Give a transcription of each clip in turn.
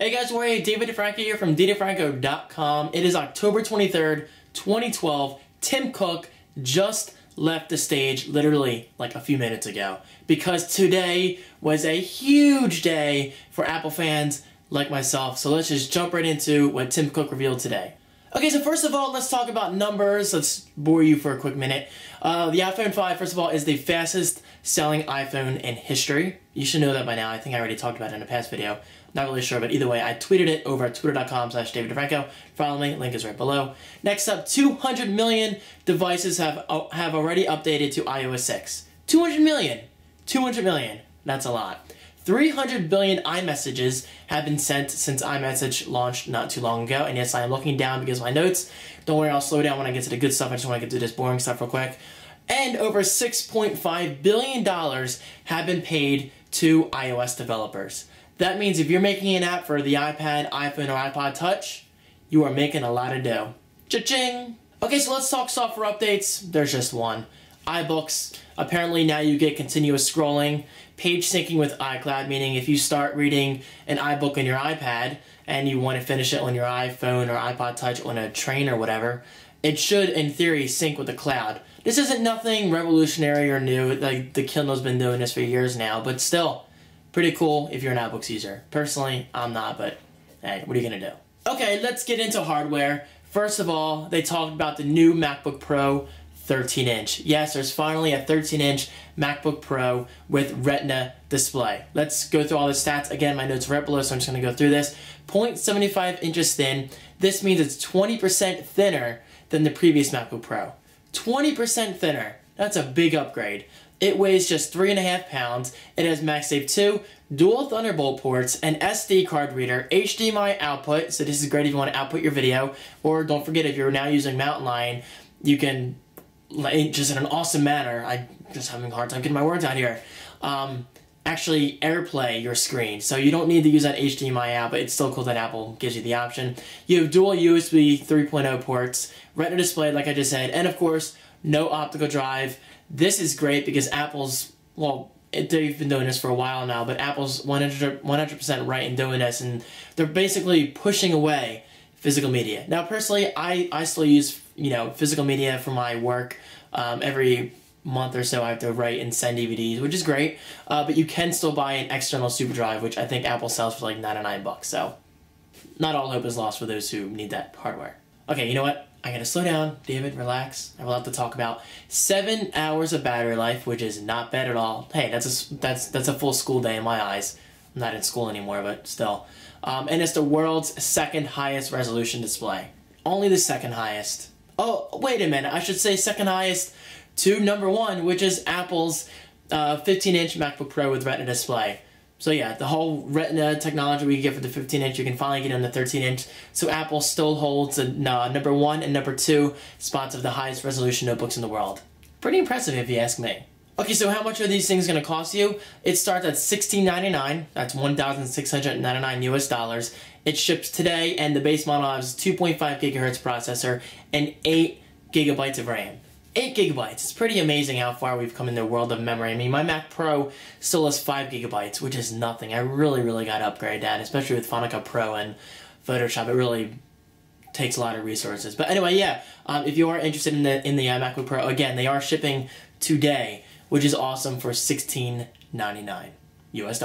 Hey guys, we're David Franco here from DavidFranco.com. It is October 23rd, 2012. Tim Cook just left the stage literally like a few minutes ago because today was a huge day for Apple fans like myself. So let's just jump right into what Tim Cook revealed today. Okay, so first of all, let's talk about numbers. Let's bore you for a quick minute. The iPhone 5, first of all, is the fastest selling iPhone in history. You should know that by now. I think I already talked about it in a past video. Not really sure, but either way, I tweeted it over at twitter.com/DavidFranco. Follow me, link is right below. Next up, 200 million devices have already updated to iOS 6. 200 million! 200 million. That's a lot. 300 billion iMessages have been sent since iMessage launched not too long ago. And yes, I am looking down because of my notes. Don't worry, I'll slow down when I get to the good stuff. I just want to get to this boring stuff real quick. And over $6.5 billion have been paid to iOS developers. That means if you're making an app for the iPad, iPhone, or iPod Touch, you are making a lot of dough. Cha-ching! Okay, so let's talk software updates. There's just one. iBooks. Apparently now you get continuous scrolling. Page syncing with iCloud, meaning if you start reading an iBook on your iPad and you want to finish it on your iPhone or iPod Touch on a train or whatever, it should, in theory, sync with the cloud. This isn't nothing revolutionary or new. Like, the Kindle's been doing this for years now, but still, pretty cool if you're an iBooks user. Personally, I'm not, but hey, what are you gonna do? Okay, let's get into hardware. First of all, they talked about the new MacBook Pro 13-inch. Yes, there's finally a 13-inch MacBook Pro with Retina display. Let's go through all the stats. Again, my notes are right below, so I'm just going to go through this. 0.75 inches thin. This means it's 20% thinner than the previous MacBook Pro. 20% thinner. That's a big upgrade. It weighs just 3.5 pounds. It has MagSafe 2, dual Thunderbolt ports, an SD card reader, HDMI output, so this is great if you want to output your video, or don't forget if you're now using Mountain Lion, you can, just in an awesome manner, I'm just having a hard time getting my words out here, actually AirPlay your screen. So you don't need to use that HDMI out, but it's still cool that Apple gives you the option. You have dual USB 3.0 ports, Retina display like I just said, and of course, no optical drive. This is great because Apple's, well, they've been doing this for a while now, but Apple's 100% right in doing this, and they're basically pushing away physical media. Now, personally, I still use, physical media for my work. Every month or so I have to write and send DVDs, which is great, but you can still buy an external super drive, which I think Apple sells for like $99, so not all hope is lost for those who need that hardware. Okay, you know what? I gotta slow down. David, relax. I have a lot to talk about. 7 hours of battery life, which is not bad at all. Hey, that's a full school day in my eyes. I'm not in school anymore, but still. And it's the world's second highest resolution display. Only the second highest. Oh, wait a minute. I should say second highest to number one, which is Apple's 15-inch MacBook Pro with Retina display. So yeah, the whole Retina technology we get for the 15-inch, you can finally get on the 13-inch. So Apple still holds the number one and number two spots of the highest resolution notebooks in the world. Pretty impressive if you ask me. Okay, so how much are these things going to cost you? It starts at $16.99. That's $1,699 US. It ships today, and the base model has a 2.5 gigahertz processor and 8 gigabytes of RAM. 8 gigabytes. It's pretty amazing how far we've come in the world of memory. I mean, my Mac Pro still has 5 gigabytes, which is nothing. I really got to upgrade that, especially with Final Cut Pro and Photoshop. It really takes a lot of resources. But anyway, yeah, if you are interested in the MacBook Pro, again, they are shipping today, which is awesome, for $16.99 US.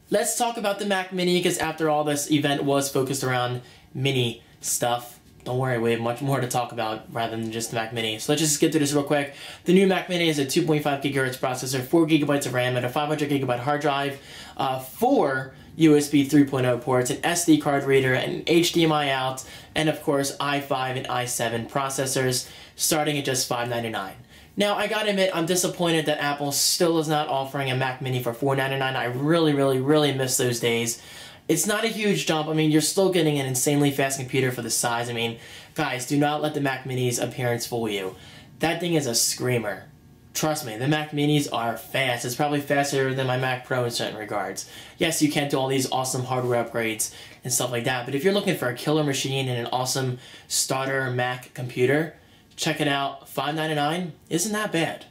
Let's talk about the Mac Mini, because after all, this event was focused around mini stuff. Don't worry, we have much more to talk about rather than just the Mac Mini. So let's just get through this real quick. The new Mac Mini is a 2.5 gigahertz processor, 4 gigabytes of RAM, and a 500 gigabyte hard drive, 4 USB 3.0 ports, an SD card reader, an HDMI out, and of course i5 and i7 processors, starting at just $599. Now, I gotta admit, I'm disappointed that Apple still is not offering a Mac Mini for $499. I really miss those days. It's not a huge jump. I mean, you're still getting an insanely fast computer for the size. I mean, guys, do not let the Mac Mini's appearance fool you. That thing is a screamer. Trust me, the Mac Minis are fast. It's probably faster than my Mac Pro in certain regards. Yes, you can't do all these awesome hardware upgrades and stuff like that, but if you're looking for a killer machine and an awesome starter Mac computer, check it out. $599 isn't that bad.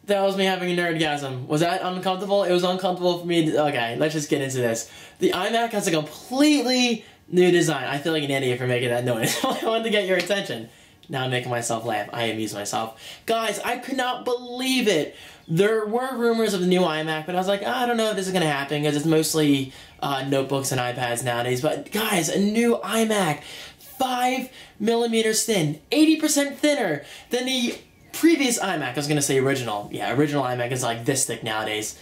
That was me having a nerdgasm. Was that uncomfortable? It was uncomfortable for me. Okay, let's just get into this. The iMac has a completely new design. I feel like an idiot for making that noise. I wanted to get your attention. Now I'm making myself laugh. I amuse myself. Guys, I could not believe it. There were rumors of the new iMac, but I was like, I don't know if this is going to happen because it's mostly notebooks and iPads nowadays. But guys, a new iMac, 5mm thin, 80% thinner than the previous iMac. I was going to say original. Yeah, original iMac is like this thick nowadays,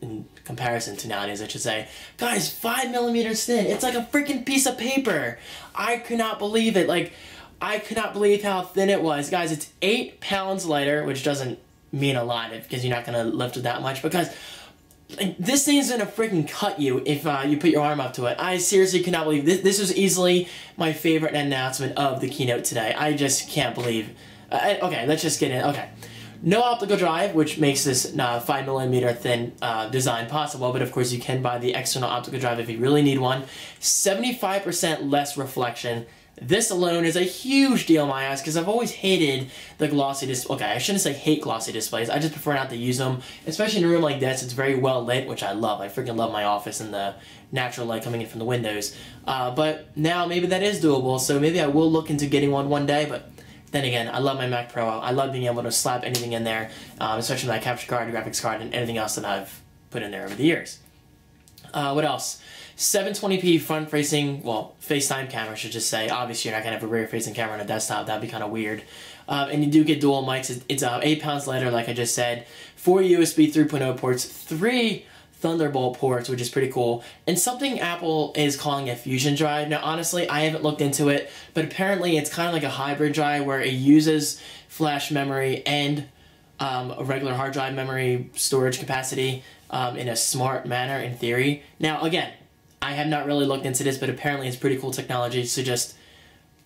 in comparison to nowadays, I should say. Guys, 5mm thin. It's like a freaking piece of paper. I could not believe it. Like, I could not believe how thin it was. Guys, it's 8 pounds lighter, which doesn't mean a lot because you're not going to lift it that much, because like, this thing's going to freaking cut you if you put your arm up to it. I seriously cannot believe this. This was easily my favorite announcement of the keynote today. I just can't believe. Okay, let's just get in. Okay. No optical drive, which makes this 5mm thin design possible, but of course you can buy the external optical drive if you really need one. 75% less reflection. This alone is a huge deal in my eyes because I've always hated the glossy display. Okay, I shouldn't say hate glossy displays. I just prefer not to use them, especially in a room like this. It's very well lit, which I love. I freaking love my office and the natural light coming in from the windows. But now maybe that is doable, so maybe I will look into getting one day, but then again, I love my Mac Pro. I love being able to slap anything in there, especially my capture card, graphics card, and anything else that I've put in there over the years. What else? 720p front-facing, well, FaceTime camera, I should just say. Obviously, you're not going to have a rear-facing camera on a desktop. That'd be kind of weird. And you do get dual mics. It's 8 pounds lighter, like I just said. 4 USB 3.0 ports, 3 Thunderbolt ports, which is pretty cool. And something Apple is calling a fusion drive. Now, honestly, I haven't looked into it, but apparently it's kind of like a hybrid drive where it uses flash memory and a regular hard drive memory storage capacity in a smart manner, in theory. Now, again, I have not really looked into this, but apparently it's pretty cool technology, so just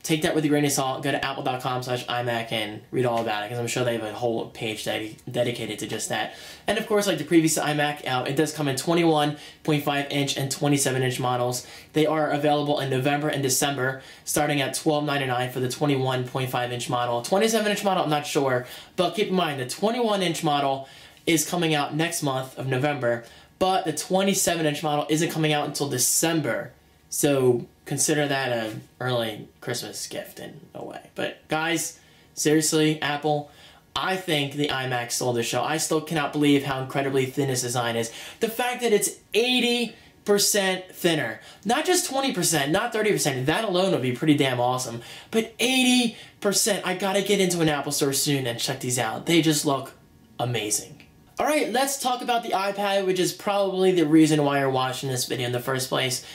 take that with a grain of salt. Go to apple.com/iMac and read all about it, because I'm sure they have a whole page dedicated to just that. And of course, like the previous iMac, it does come in 21.5-inch and 27-inch models. They are available in November and December, starting at $12.99 for the 21.5-inch model. 27-inch model, I'm not sure, but keep in mind, the 21-inch model is coming out next month of November, but the 27-inch model isn't coming out until December. So consider that an early Christmas gift in a way. But guys, seriously, Apple, I think the iMac stole the show. I still cannot believe how incredibly thin this design is. The fact that it's 80% thinner. Not just 20%, not 30%. That alone would be pretty damn awesome. But 80%. I gotta get into an Apple store soon and check these out. They just look amazing. Alright, let's talk about the iPad, which is probably the reason why you're watching this video in the first place.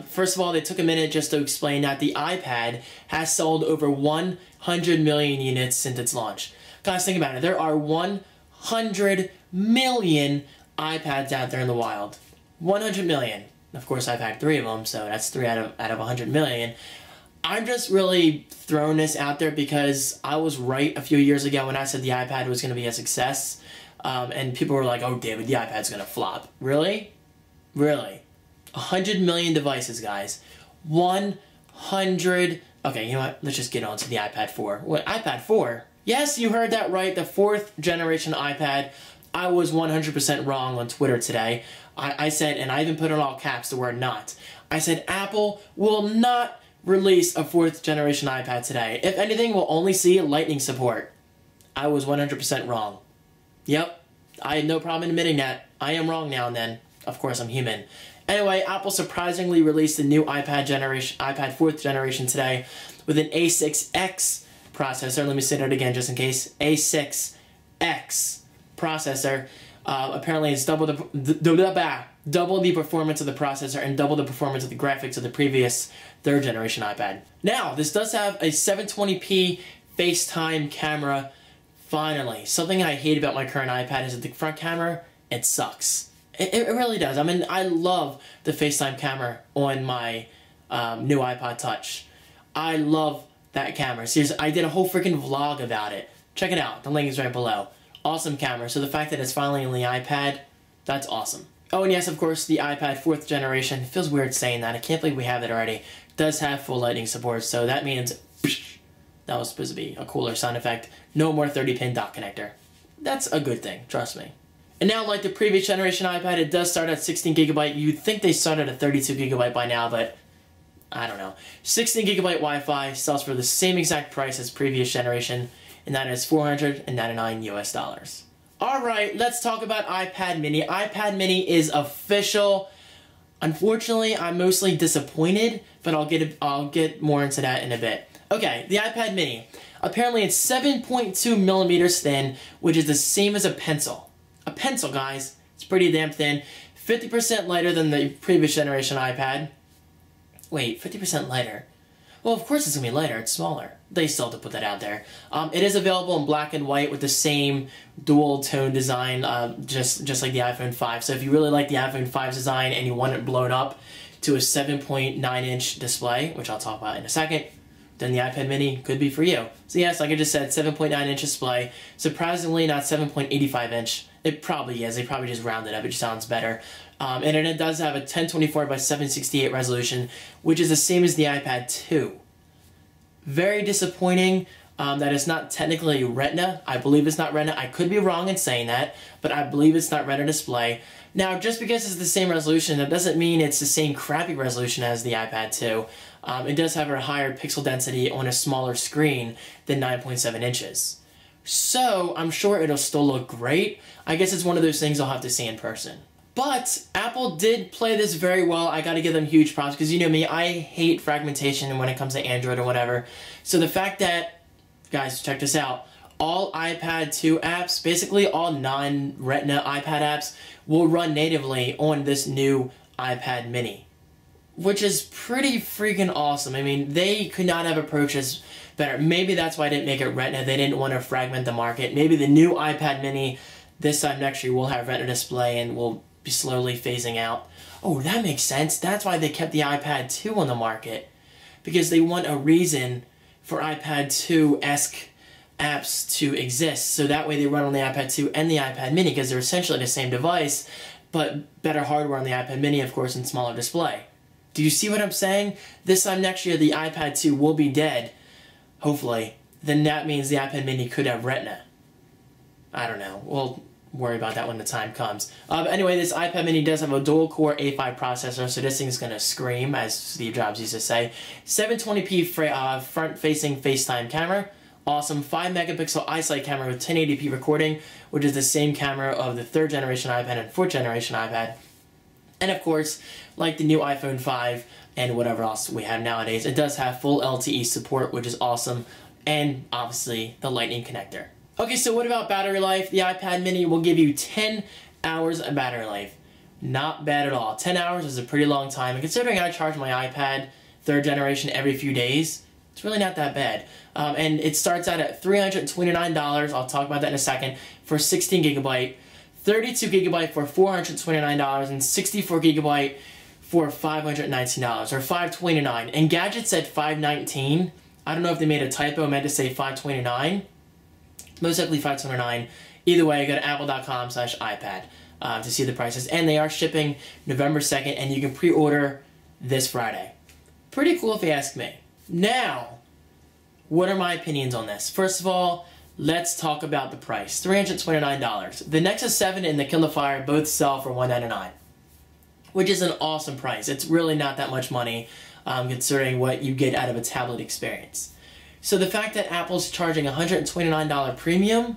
First of all, they took a minute just to explain that the iPad has sold over 100 million units since its launch. Guys, think about it. There are 100 million iPads out there in the wild. 100 million. Of course, I've had 3 of them, so that's 3 out of 100 million. I'm just really throwing this out there because I was right a few years ago when I said the iPad was going to be a success. And people were like, oh, David, the iPad's going to flop. Really? Really? 100 million devices, guys. 100... Okay, you know what? Let's just get on to the iPad 4. What, iPad 4? Yes, you heard that right. The 4th generation iPad. I was 100% wrong on Twitter today. I said, and I even put in all caps the word not. I said Apple will not release a 4th generation iPad today. If anything, we'll only see Lightning support. I was 100% wrong. Yep, I had no problem admitting that. I am wrong now and then. Of course, I'm human. Anyway, Apple surprisingly released the new iPad 4th generation today with an A6X processor. Let me say that again just in case. A6X processor. Apparently, it's double the performance of the processor and double the performance of the graphics of the previous 3rd generation iPad. Now, this does have a 720p FaceTime camera. Finally, something I hate about my current iPad is that the front camera, it sucks. It really does. I mean, I love the FaceTime camera on my new iPod Touch. I love that camera. Seriously, I did a whole freaking vlog about it. Check it out. The link is right below. Awesome camera. So the fact that it's finally on the iPad, that's awesome. Oh, and yes, of course, the iPad 4th generation. It feels weird saying that. I can't believe we have it already. It does have full Lightning support, so that means... That was supposed to be a cooler sound effect. No more 30-pin dock connector. that's a good thing, trust me. And now, like the previous generation iPad, it does start at 16GB. You'd think they started at 32GB by now, but I don't know. 16GB Wi-Fi sells for the same exact price as previous generation, and that is $499 US. Alright, let's talk about iPad mini. iPad mini is official. Unfortunately, I'm mostly disappointed, but I'll get more into that in a bit. Okay, the iPad mini. Apparently it's 7.2 millimeters thin, which is the same as a pencil. A pencil, guys. It's pretty damn thin. 50% lighter than the previous generation iPad. Wait, 50% lighter? Well, of course it's going to be lighter. It's smaller. They still have to put that out there. It is available in black and white with the same dual tone design, just like the iPhone 5. So if you really like the iPhone 5's design and you want it blown up to a 7.9-inch display, which I'll talk about in a second, then the iPad mini could be for you. So yes, like I just said, 7.9-inch display. Surprisingly, not 7.85-inch. It probably is. They probably just rounded up. It just sounds better. And it does have a 1024 by 768 resolution, which is the same as the iPad 2. Very disappointing that it's not technically Retina. I believe it's not Retina. I could be wrong in saying that, but I believe it's not Retina display. Now, just because it's the same resolution, that doesn't mean it's the same crappy resolution as the iPad 2. It does have a higher pixel density on a smaller screen than 9.7 inches. So, I'm sure it'll still look great. I guess it's one of those things I'll have to see in person. But Apple did play this very well. I gotta give them huge props because you know me, I hate fragmentation when it comes to Android or whatever. So the fact that, guys, check this out, all iPad 2 apps, basically all non-Retina iPad apps, will run natively on this new iPad mini, which is pretty freaking awesome. I mean, they could not have approached this better. Maybe that's why I didn't make it Retina. They didn't want to fragment the market. Maybe the new iPad mini this time next year will have Retina display and will be slowly phasing out. Oh, that makes sense. That's why they kept the iPad 2 on the market, because they want a reason for iPad 2-esque apps to exist. So that way they run on the iPad 2 and the iPad mini, because they're essentially the same device, but better hardware on the iPad mini, of course, and smaller display. Do you see what I'm saying? This time next year, the iPad 2 will be dead, hopefully. Then that means the iPad mini could have Retina. I don't know. We'll worry about that when the time comes. But anyway, this iPad mini does have a dual-core A5 processor, so this thing's going to scream, as Steve Jobs used to say. 720p front-facing FaceTime camera. Awesome 5-megapixel iSight camera with 1080p recording, which is the same camera of the 3rd generation iPad and 4th generation iPad. And of course, like the new iPhone 5 and whatever else we have nowadays, it does have full LTE support, which is awesome, and obviously the Lightning connector. Okay, so what about battery life? The iPad mini will give you 10 hours of battery life. Not bad at all. 10 hours is a pretty long time, and considering I charge my iPad 3rd generation every few days, it's really not that bad. And it starts out at $329, I'll talk about that in a second, for 16GB, 32GB for $429, and 64GB for $519, or $529. And Gadget said $519. I don't know if they made a typo and meant to say $529. Most likely $529. Either way, go to apple.com/iPad to see the prices. And they are shipping November 2nd, and you can pre-order this Friday. Pretty cool if you ask me. Now, what are my opinions on this? First of all, let's talk about the price. $329. The Nexus 7 and the Kindle Fire both sell for $199, which is an awesome price. It's really not that much money considering what you get out of a tablet experience. So the fact that Apple's charging $129 premium,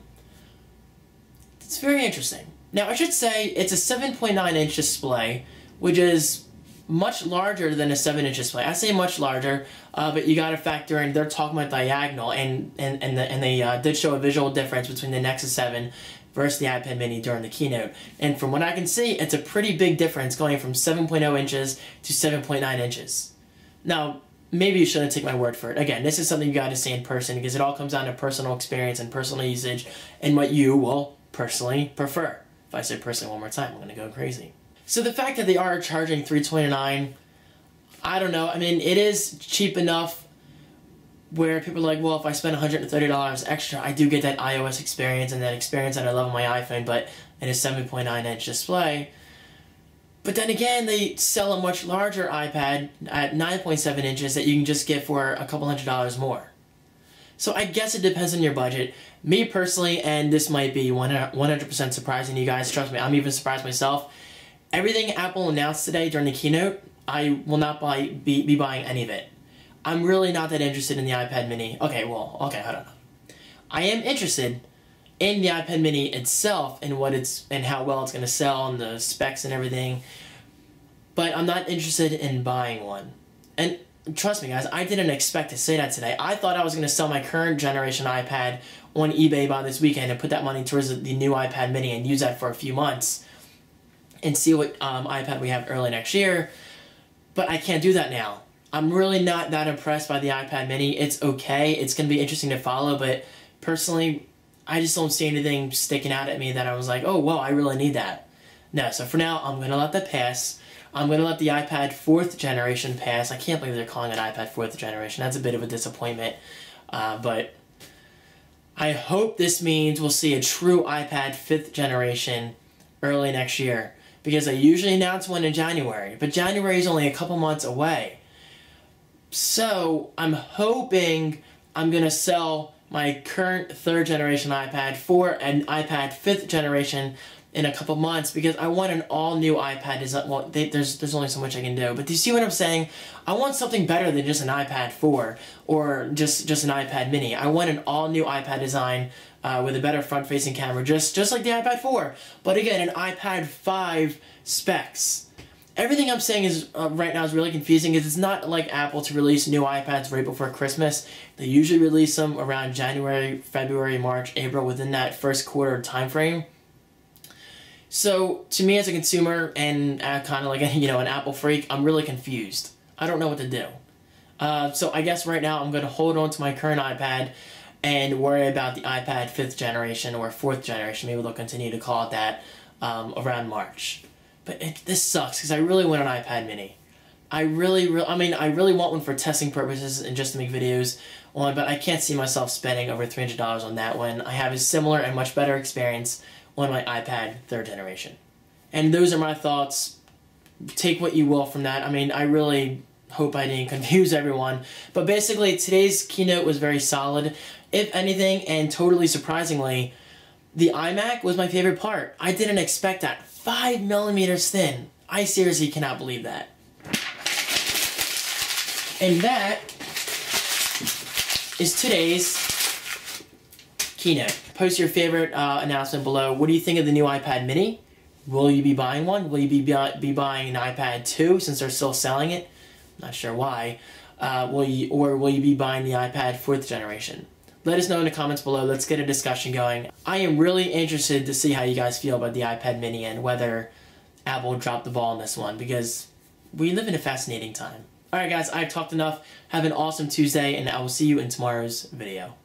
it's very interesting. Now, I should say it's a 7.9-inch display, which is much larger than a 7-inch display. I say much larger, but you got to factor in they're talking about diagonal, and they did show a visual difference between the Nexus 7 versus the iPad mini during the keynote. And from what I can see, it's a pretty big difference going from 7.0 inches to 7.9 inches. Now, maybe you shouldn't take my word for it. Again, this is something you got to see in person because it all comes down to personal experience and personal usage and what you will personally prefer. If I say personally one more time, I'm going to go crazy. So the fact that they are charging $329, I don't know. I mean, it is cheap enough where people are like, well, if I spend $130 extra, I do get that iOS experience and that experience that I love on my iPhone, but in a 7.9-inch display. But then again, they sell a much larger iPad at 9.7 inches that you can just get for a couple $100 more. So I guess it depends on your budget. Me personally, and this might be 100% surprising to you guys, trust me, I'm even surprised myself. Everything Apple announced today during the keynote, I will not be buying any of it. I'm really not that interested in the iPad mini. Okay, hold on. I am interested in the iPad mini itself and and how well it's going to sell and the specs and everything. But I'm not interested in buying one. And trust me guys, I didn't expect to say that today. I thought I was going to sell my current generation iPad on eBay by this weekend and put that money towards the new iPad mini and use that for a few months and see what iPad we have early next year. But I can't do that now. I'm really not that impressed by the iPad mini. It's okay. It's going to be interesting to follow, but personally, I just don't see anything sticking out at me that I was like, oh, whoa, I really need that. No, so for now, I'm going to let that pass. I'm going to let the iPad 4th generation pass. I can't believe they're calling it iPad 4th generation. That's a bit of a disappointment. But I hope this means we'll see a true iPad 5th generation early next year. Because they usually announce one in January. But January is only a couple months away. So, I'm hoping I'm going to sell my current 3rd generation iPad for an iPad 5th generation in a couple months because I want an all-new iPad design. Well, there's only so much I can do. But do you see what I'm saying? I want something better than just an iPad 4 or just an iPad mini. I want an all-new iPad design with a better front-facing camera, just like the iPad 4. But again, an iPad 5 specs. Everything I'm saying is right now is really confusing because it's not like Apple to release new iPads right before Christmas. They usually release them around January, February, March, April, within that first quarter time frame. So, to me as a consumer and kind of like an Apple freak, I'm really confused. I don't know what to do. So I guess right now I'm going to hold on to my current iPad and worry about the iPad 5th generation or 4th generation. Maybe they'll continue to call it that around March. But this sucks because I really want an iPad mini. I really want one for testing purposes and just to make videos on, but I can't see myself spending over $300 on that one. I have a similar and much better experience on my iPad 3rd generation. And those are my thoughts. Take what you will from that. I really hope I didn't confuse everyone. But basically, today's keynote was very solid. If anything, and totally surprisingly, the iMac was my favorite part. I didn't expect that. 5mm thin. I seriously cannot believe that. And that is today's keynote. Post your favorite announcement below. What do you think of the new iPad mini? Will you be buying one? Will you be buying an iPad 2 since they're still selling it? Not sure why. Will you be buying the iPad 4th generation? Let us know in the comments below. Let's get a discussion going. I am really interested to see how you guys feel about the iPad mini and whether Apple dropped the ball on this one because we live in a fascinating time. Alright guys, I've talked enough. Have an awesome Tuesday and I will see you in tomorrow's video.